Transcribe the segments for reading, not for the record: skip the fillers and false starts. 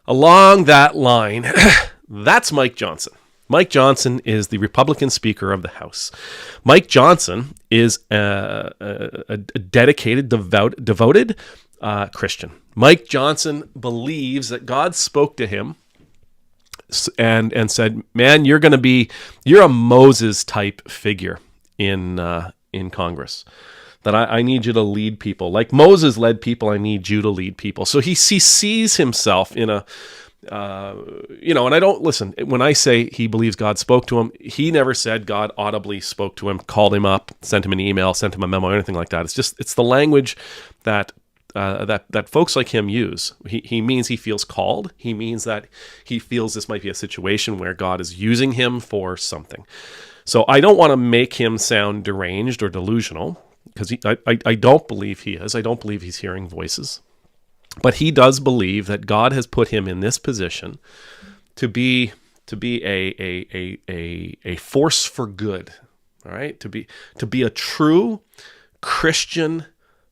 Along that line, that's Mike Johnson. Mike Johnson is the Republican Speaker of the House. Mike Johnson is a dedicated, devoted Christian. Mike Johnson believes that God spoke to him and said, "Man, you're a Moses type figure in Congress. That I need you to lead people like Moses led people. I need you to lead people." So he sees himself in a and I don't listen when I say he believes God spoke to him. He never said God audibly spoke to him, called him up, sent him an email, sent him a memo, or anything like that. It's the language that folks like him use. He means he feels called. He means that he feels this might be a situation where God is using him for something. So I don't want to make him sound deranged or delusional, because I don't believe he is. I don't believe he's hearing voices. But he does believe that God has put him in this position to be a force for good. All right? To be a true Christian,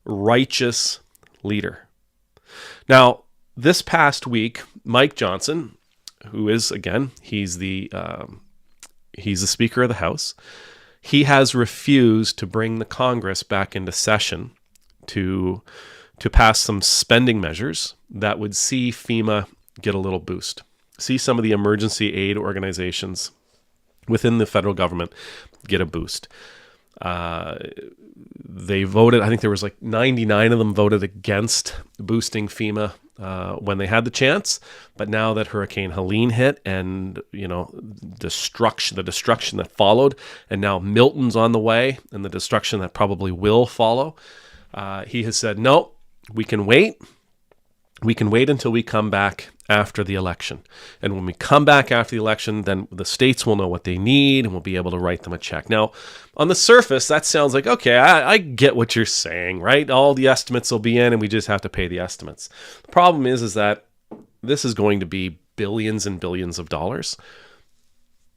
righteous leader. Now, this past week, Mike Johnson, who is, again, he's the Speaker of the House, he has refused to bring the Congress back into session to pass some spending measures that would see FEMA get a little boost, see some of the emergency aid organizations within the federal government get a boost. They voted, I think there was like 99 of them voted against boosting FEMA when they had the chance. But now that Hurricane Helene hit and, the destruction that followed, and now Milton's on the way and the destruction that probably will follow, he has said, no, we can wait. We can wait until we come back after the election. And when we come back after the election, then the states will know what they need and we'll be able to write them a check. Now, on the surface, that sounds like, okay, I get what you're saying, right? All the estimates will be in and we just have to pay the estimates. The problem is that this is going to be billions and billions of dollars.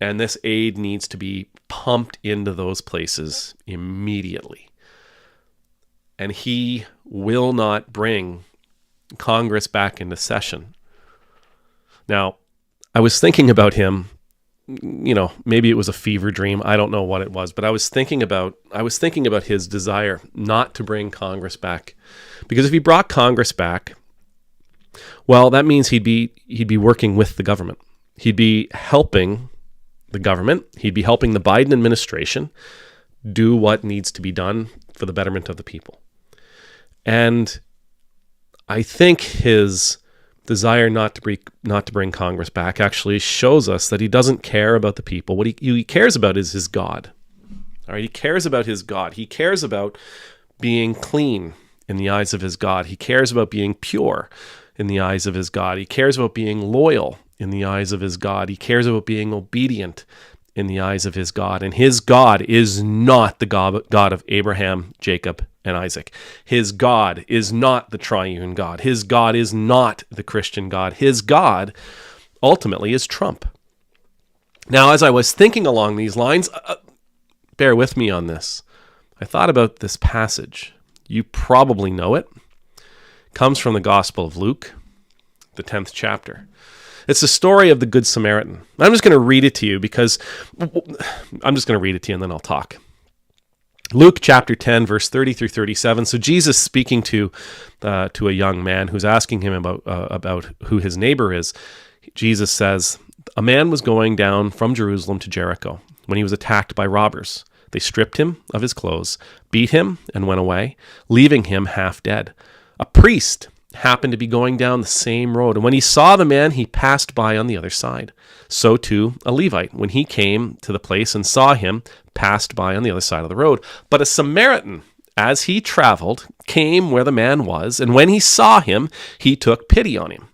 And this aid needs to be pumped into those places immediately. And he will not bring Congress back into session. Now, I was thinking about him, maybe it was a fever dream. I don't know what it was, but I was thinking about his desire not to bring Congress back. Because if he brought Congress back, well, that means he'd be working with the government. He'd be helping the government. He'd be helping the Biden administration do what needs to be done for the betterment of the people. And I think his desire not to bring Congress back actually shows us that he doesn't care about the people. What he cares about is his God. All right, he cares about his God. He cares about being clean in the eyes of his God. He cares about being pure in the eyes of his God. He cares about being loyal in the eyes of his God. He cares about being obedient in the eyes of his God. And his God is not the God of Abraham, Jacob, and Isaac. His God is not the triune God. His God is not the Christian God. His God ultimately is Trump. Now, as I was thinking along these lines, bear with me on this. I thought about this passage. You probably know it. It comes from the Gospel of Luke, the 10th chapter. It's the story of the Good Samaritan. I'm just going to read it to you and then I'll talk. Luke chapter 10, verse 30 through 37. So Jesus speaking to a young man who's asking him about who his neighbor is. Jesus says, "A man was going down from Jerusalem to Jericho when he was attacked by robbers. They stripped him of his clothes, beat him, and went away, leaving him half dead. A priest happened to be going down the same road, and when he saw the man, he passed by on the other side. So too a Levite, when he came to the place and saw him, passed by on the other side of the road. But a Samaritan, as he traveled, came where the man was, and when he saw him, he took pity on him.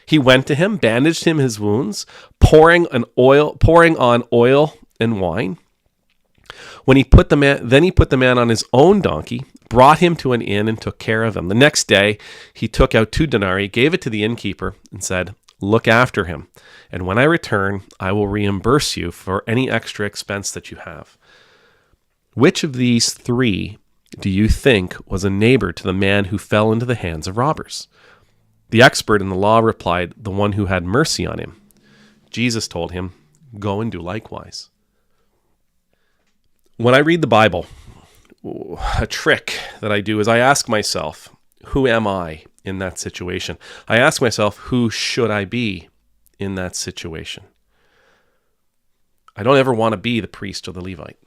He went to him, bandaged him his wounds, pouring on oil and wine. Then he put the man on his own donkey, brought him to an inn, and took care of him. The next day, he took out 2 denarii, gave it to the innkeeper, and said, 'Look after him, and when I return, I will reimburse you for any extra expense that you have.' Which of these 3 do you think was a neighbor to the man who fell into the hands of robbers?" The expert in the law replied, "The one who had mercy on him." Jesus told him, "Go and do likewise." When I read the Bible, a trick that I do is I ask myself, who am I in that situation? I ask myself, who should I be in that situation? I don't ever want to be the priest or the Levite.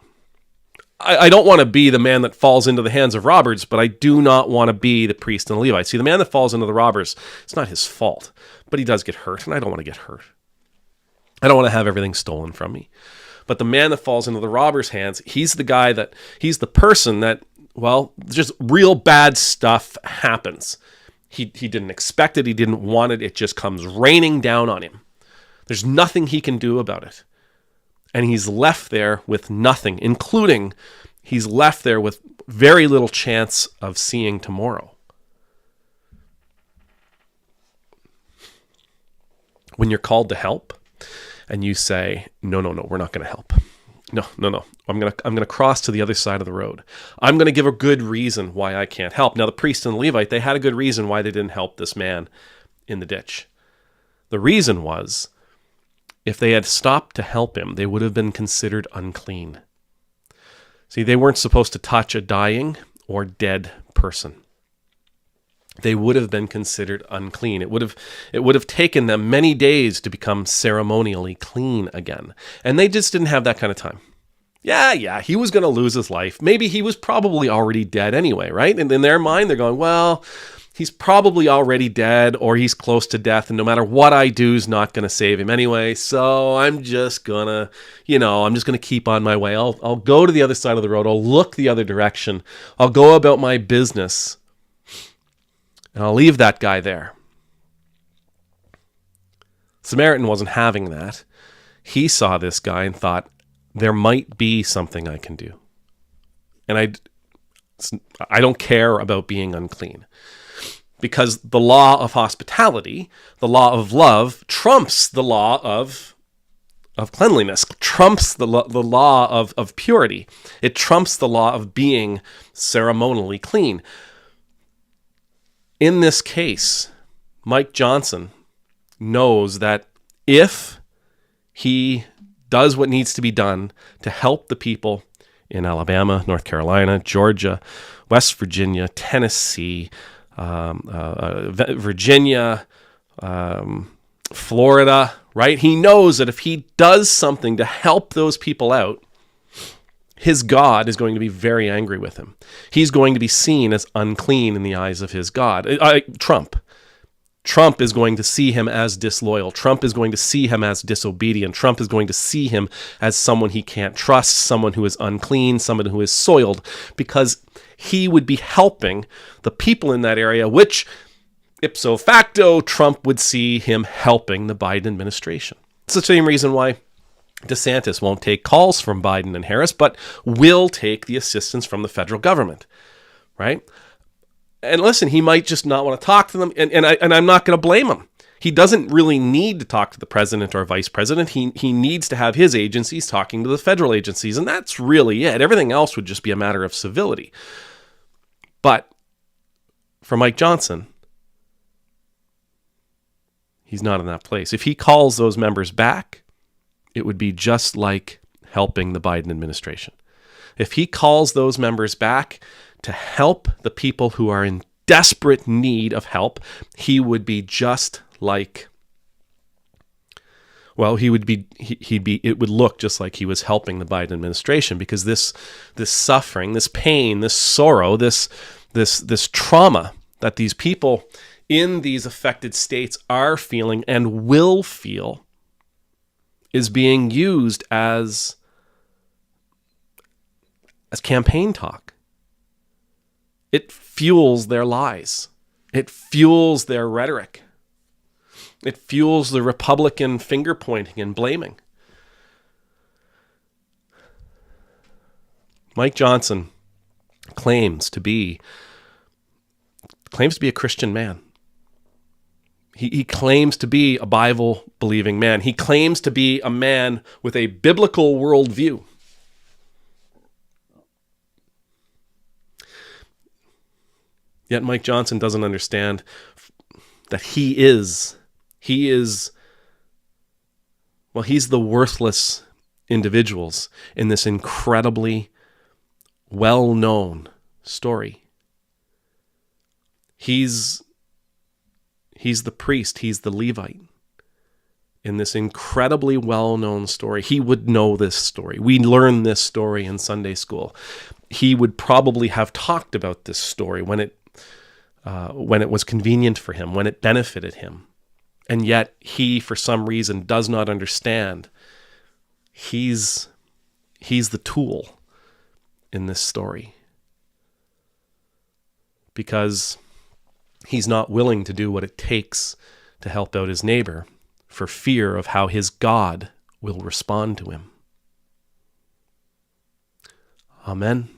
I don't want to be the man that falls into the hands of robbers, but I do not want to be the priest and the Levite. See, the man that falls into the robbers, it's not his fault, but he does get hurt, and I don't want to get hurt. I don't want to have everything stolen from me. But the man that falls into the robber's hands, he's the person that, well, just real bad stuff happens. He didn't expect it. He didn't want it. It just comes raining down on him. There's nothing he can do about it. And he's left there with nothing, including he's left there with very little chance of seeing tomorrow. When you're called to help and you say, no, we're not going to help. No. I'm going to cross to the other side of the road. I'm going to give a good reason why I can't help. Now, the priest and the Levite, they had a good reason why they didn't help this man in the ditch. The reason was, if they had stopped to help him, they would have been considered unclean. See, they weren't supposed to touch a dying or dead person. They would have been considered unclean. It would have taken them many days to become ceremonially clean again. And they just didn't have that kind of time. Yeah, he was going to lose his life. Maybe he was probably already dead anyway, right? And in their mind, they're going, well, he's probably already dead, or he's close to death, and no matter what I do is not going to save him anyway. So I'm just gonna, keep on my way. I'll go to the other side of the road. I'll look the other direction. I'll go about my business, and I'll leave that guy there. Samaritan wasn't having that. He saw this guy and thought, there might be something I can do. And I don't care about being unclean. Because the law of hospitality, the law of love, trumps the law of cleanliness, trumps the law of purity. It trumps the law of being ceremonially clean. In this case, Mike Johnson knows that if he does what needs to be done to help the people in Alabama, North Carolina, Georgia, West Virginia, Tennessee, Virginia, Florida, right? He knows that if he does something to help those people out, his God is going to be very angry with him. He's going to be seen as unclean in the eyes of his God. Trump is going to see him as disloyal. Trump is going to see him as disobedient. Trump is going to see him as someone he can't trust, someone who is unclean, someone who is soiled, because he would be helping the people in that area, which ipso facto, Trump would see him helping the Biden administration. It's the same reason why DeSantis won't take calls from Biden and Harris, but will take the assistance from the federal government, right? And listen, he might just not want to talk to them, and I'm not going to blame him. He doesn't really need to talk to the president or vice president. He needs to have his agencies talking to the federal agencies, and that's really it. Everything else would just be a matter of civility. But for Mike Johnson, he's not in that place. If he calls those members back, it would be just like helping the Biden administration. If he calls those members back to help the people who are in desperate need of help, he would be just like, well, it would look just like he was helping the Biden administration, because this suffering, this pain, this sorrow, this trauma that these people in these affected states are feeling and will feel is being used as campaign talk. It fuels their lies. It fuels their rhetoric. It fuels the Republican finger pointing and blaming. Mike Johnson claims to be a Christian man. He claims to be a Bible-believing man. He claims to be a man with a biblical worldview. Yet Mike Johnson doesn't understand that he's the worthless individuals in this incredibly well-known story. He's the priest, he's the Levite in this incredibly well-known story. He would know this story. We learn this story in Sunday school. He would probably have talked about this story when it was convenient for him, when it benefited him. And yet he, for some reason, does not understand. He's the tool in this story because he's not willing to do what it takes to help out his neighbor for fear of how his God will respond to him. Amen.